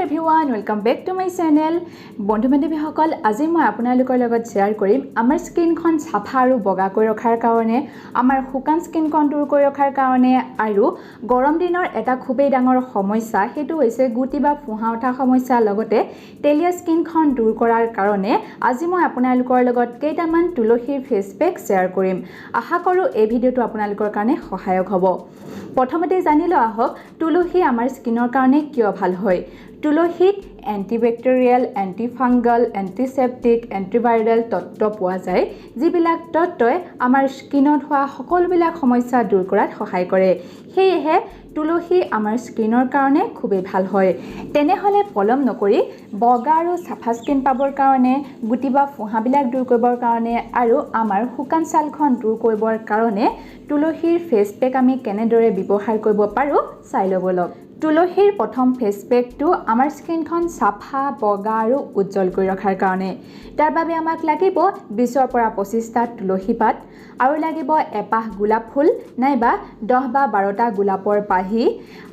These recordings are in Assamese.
everyone, welcome back to my channel. বন্ধু বান্ধৱীসকল আজি মই আপোনালোকৰ লগত শ্বেয়াৰ কৰিম আমাৰ স্কিনখন সাফা আৰু বগা কৰি ৰখাৰ কাৰণে আমাৰ শুকান স্কিনখন দূৰ কৰি ৰখাৰ কাৰণে আৰু গৰম দিনৰ এটা খুবেই ডাঙৰ সমস্যা হেতু হৈছে গুটি বা ফুহা উঠা সমস্যা লগতে তেলিয়া স্কিনখন দূৰ কৰাৰ কাৰণে আজি মই আপোনালোকৰ লগত কেইটামান তুলসীৰ ফেস পেক শ্বেয়াৰ কৰিম আশা কৰো এই ভিডিওটো আপোনালোকৰ কাৰণে সহায়ক হ'ব প্ৰথমতে জানি লোৱা হওক তুলসী আমাৰ স্কিনৰ কাৰণে কিয় ভাল হয় তুলসীত এন্টিবেক্টেৰিয়েল এন্টিফাংগাল এন্টিসেপ্টিক এন্টিভাইৰাল তত্ত্ব পোৱা যায় যিবিলাক তত্ত্বই আমাৰ স্কিনত হোৱা সকলোবিলাক সমস্যা দূৰ কৰাত সহায় কৰে সেয়েহে তুলসী আমাৰ স্কিনৰ কাৰণে খুবেই ভাল হয় তেনেহলে পলম নকৰি বগা আৰু সাফা স্কিন পাবৰ কাৰণে গুটি বা ফুহাবিলাক দূৰ কৰিবৰ কাৰণে আৰু আমাৰ শুকান ছালখন দূৰ কৰিবৰ কাৰণে তুলসীৰ ফেস পেক আমি কেনেদৰে ব্যৱহাৰ কৰিব পাৰো চাই ল'ব লওক তুলসীৰ প্ৰথম ফেস পেকটো আমাৰ স্কিনখন সাফা বগা আৰু উজ্জ্বল কৰি ৰখাৰ কাৰণে তাৰ বাবে আমাক লাগিব 20 পৰা 25টা তুলসী পাত আৰু লাগিব এপাহ গোলাপ ফুল নাইবা 10 বা 12টা গোলাপৰ পাহি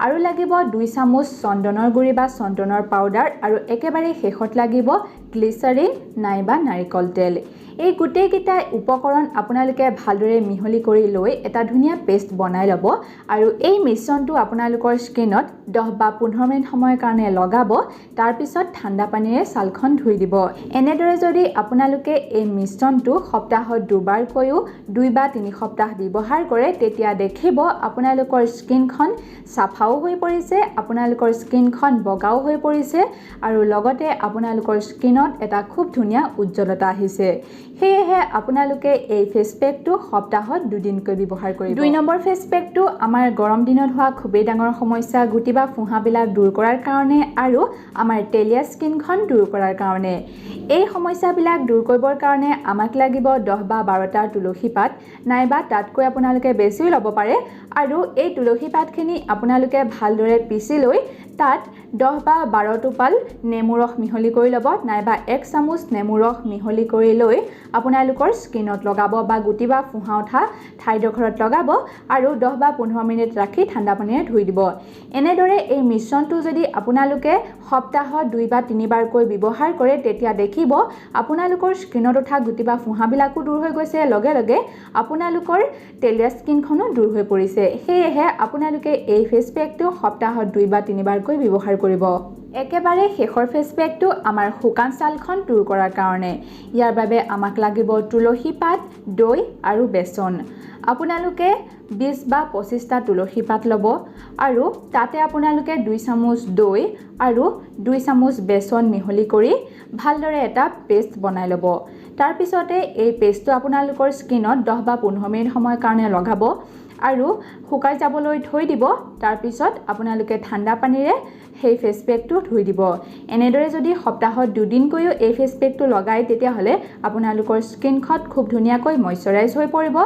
আৰু লাগিব 2 চামুচ চন্দনৰ গুৰি বা চন্দনৰ পাউডাৰ আৰু একেবাৰে শেষত লাগিব গ্লিচাৰিন নাইবা নাৰিকল তেল এই গুটেই কিটা উপকৰণ আপোনালোকে ভালদৰে মিহলি কৰি লৈ এটা ধুনিয়া পেষ্ট বনাই লব আৰু এই মিশ্ৰণটো আপোনালোকৰ স্কিনত 10 বা 15 মিনিট সময়ৰ কাৰণে লগাব তাৰ পিছত ঠাণ্ডা পানীৰে ছালখন ধুই দিব এনেদৰে যদি আপোনালোকে এই মিশ্ৰণটো সপ্তাহত দুবাৰ কৈও 2 বা 3 সপ্তাহ ব্যৱহাৰ কৰে তেতিয়া দেখিব আপোনালোকৰ স্কিনখন সাফাও হৈ পৰিছে আপোনালোকৰ স্কিনখন বগাও হৈ পৰিছে আৰু লগতে আপোনালোকৰ স্কিনত এটা খুব ধুনিয়া উজ্জ্বলতা আহিছে সেয়েহে আপোনালোকে এই ফেস পেকটো সপ্তাহত 2 দিনকৈ ব্যৱহাৰ কৰিব 2 নম্বৰ ফেস পেকটো আমাৰ গৰম দিনত হোৱা খুবেই ডাঙৰ সমস্যা গুটি বা ফুহাবিলাক দূৰ কৰাৰ কাৰণে আৰু আমাৰ তেলিয়া স্কিনখন দূৰ কৰাৰ কাৰণে এই সমস্যাবিলাক দূৰ কৰিবৰ কাৰণে আমাক লাগিব 10 বা 12টা তুলসী পাত নাইবা তাতকৈ আপোনালোকে বেছিও ল'ব পাৰে আৰু এই তুলসী পাতখিনি আপোনালোকে ভালদৰে পিছি লৈ তাত 10 বা 12 টোপাল নেমু ৰস মিহলি কৰি ল'ব নাইবা 1 চামুচ নেমু ৰস মিহলি কৰি লৈ আপোনালোকৰ স্কিনত লগাব বা গুটি বা ফুহা উঠা ঠাইডোখৰত লগাব আৰু 10 বা 15 মিনিট ৰাখি ঠাণ্ডা পানীৰে ধুই দিব এনেদৰে এই মিশ্ৰণটো যদি আপোনালোকে সপ্তাহত 2 বা 3 বাৰকৈ ব্যৱহাৰ কৰে তেতিয়া দেখিব আপোনালোকৰ স্কিনত উঠা গুটি বা ফুহাবিলাকো দূৰ হৈ গৈছে লগে লগে আপোনালোকৰ তেলিয়া স্কিনখনো দূৰ হৈ পৰিছে সেয়েহে আপোনালোকে এই ফেস পেকটো সপ্তাহত 2 বা 3 বাৰকৈ ব্যৱহাৰ কৰিব একেবাৰে শেষৰ ফেস পেকটো আমাৰ শুকান ছালখন দূৰ কৰাৰ কাৰণে ইয়াৰ বাবে আমাক লাগিব তুলসী পাত দৈ আৰু বেচন আপোনালোকে 20 বা 25টা তুলসী পাত ল'ব আৰু তাতে আপোনালোকে 2 চামুচ দৈ আৰু 2 চামুচ বেচন মিহলি কৰি ভালদৰে এটা পেষ্ট বনাই ল'ব তাৰ পিছতে এই পেষ্টটো আপোনালোকৰ স্কিনত 10 বা 15 মিনিট সময়ৰ কাৰণে লগাব আৰু শুকাই যাবলৈ থৈ দিব তাৰ পিছত আপোনালোকে ঠাণ্ডা পানীৰে সেই ফেস পেকটো ধুই দিব এনেদৰে যদি সপ্তাহত 2 দিন কৈও এই ফেস পেকটো লগাই তেতিয়া হলে আপোনালোকৰ স্কিনখন খুব ধুনিয়াকৈ ময়শ্চাৰাইজ হৈ পৰিব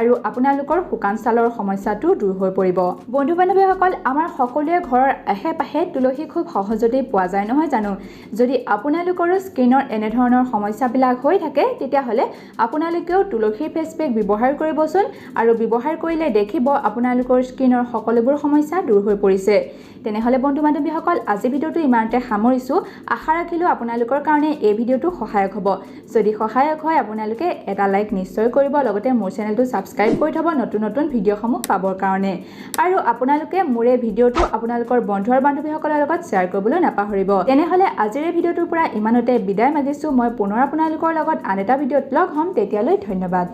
আৰু আপোনালোকৰ শুকান ছালৰ সমস্যাটো দূৰ হৈ পৰিব বন্ধু বান্ধৱীসকল আমাৰ সকলোৱে ঘৰৰ আহে-পাহে তুলসী খুব সহজতে পোৱা যায় নহয় জানো যদি আপোনালোকৰ স্কিনৰ এনে ধৰণৰ সমস্যাবিলাক হৈ থাকে তেতিয়া হলে আপোনালোকেও তুলসীৰ ফেস পেক ব্যৱহাৰ কৰিবচোন আৰু ব্যৱহাৰ কৰিলে দেখিব আপোনালোকৰ স্কিনৰ সকলোবোৰ সমস্যা দূৰ হৈ পৰিছে তেনেহলে বন্ধু বান্ধৱীসকল আজি ভিডিওটো ইমানতে সামৰিছো আশা ৰাখিলো আপোনালোকৰ কাৰণে এই ভিডিওটো সহায়ক হ'ব যদি সহায়ক হয় আপোনালোকে এটা লাইক নিশ্চয় কৰিব লগতে মোৰ চেনেলটো সাবস্ক্ৰাইব কৰি থব নতুন নতুন ভিডিওসমূহ পাবৰ কাৰণে আৰু আপোনালোকে মোৰ এই ভিডিওটো আপোনালোকৰ বন্ধু আৰু বান্ধৱীসকলৰ লগত শ্বেয়াৰ কৰিবলৈ নাপাহৰিব তেনেহলে আজিৰ এই ভিডিওটোৰ পৰা ইমানতে বিদায় মাগিছো মই পুনৰ আপোনালোকৰ লগত আন এটা ভিডিওত লগ হ'ম তেতিয়ালৈ ধন্যবাদ